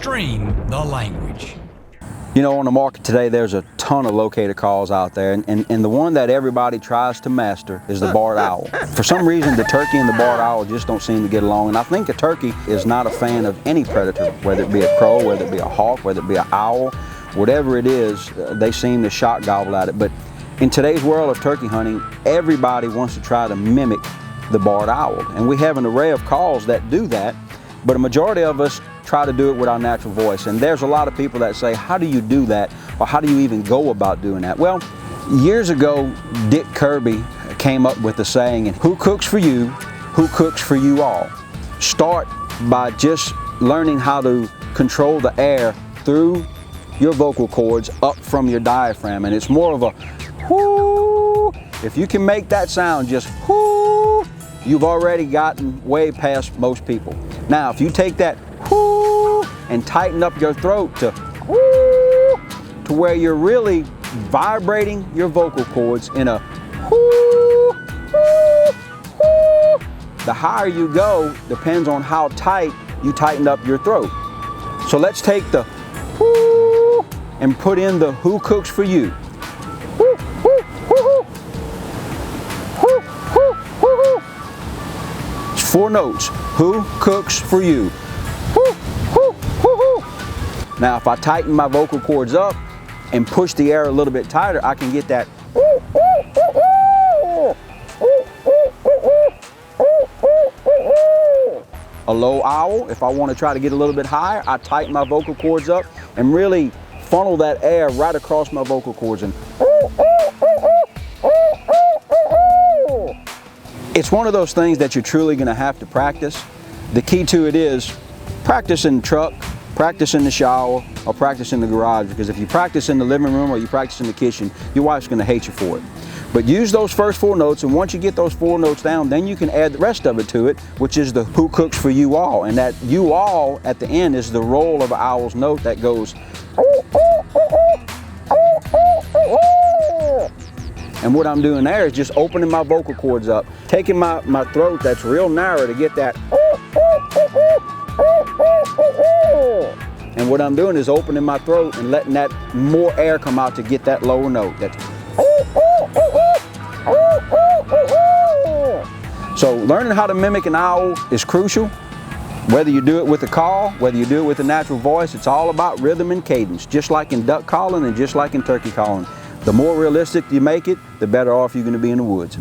stream the language. You know, on the market today, there's a ton of locator calls out there, and the one that everybody tries to master is the barred owl. For some reason, the turkey and the barred owl just don't seem to get along, and I think a turkey is not a fan of any predator, whether it be a crow, whether it be a hawk, whether it be an owl, whatever it is, they seem to shot gobble at it. But in today's world of turkey hunting, everybody wants to try to mimic the barred owl, and we have an array of calls that do that, but a majority of us try to do it with our natural voice. And there's a lot of people that say, how do you do that? Or how do you even go about doing that? Well, years ago, Dick Kirby came up with the saying, who cooks for you, who cooks for you all? Start by just learning how to control the air through your vocal cords up from your diaphragm. And it's more of a whoo. If you can make that sound just whoo, you've already gotten way past most people. Now, if you take that whoo and tighten up your throat to whoo, to where you're really vibrating your vocal cords in a whoo, whoo, whoo. The higher you go depends on how tight you tighten up your throat. So let's take the whoo and put in the who cooks for you. Whoo, whoo, whoo, whoo, whoo, whoo, whoo. It's 4 notes. Who cooks for you? Now, if I tighten my vocal cords up and push the air a little bit tighter, I can get that. A low owl, if I want to try to get a little bit higher, I tighten my vocal cords up and really funnel that air right across my vocal cords. And it's one of those things that you're truly going to have to practice. The key to it is practice in the truck, practice in the shower, or practice in the garage, because if you practice in the living room or you practice in the kitchen, your wife's going to hate you for it. But use those first 4 notes, and once you get those 4 notes down, then you can add the rest of it to it, which is the who cooks for you all. And that you all at the end is the roll of an owl's note that goes. And what I'm doing there is just opening my vocal cords up, taking my throat that's real narrow to get that. And what I'm doing is opening my throat and letting that more air come out to get that lower note. So learning how to mimic an owl is crucial. Whether you do it with a call, whether you do it with a natural voice, it's all about rhythm and cadence, just like in duck calling and just like in turkey calling. The more realistic you make it, the better off you're going to be in the woods.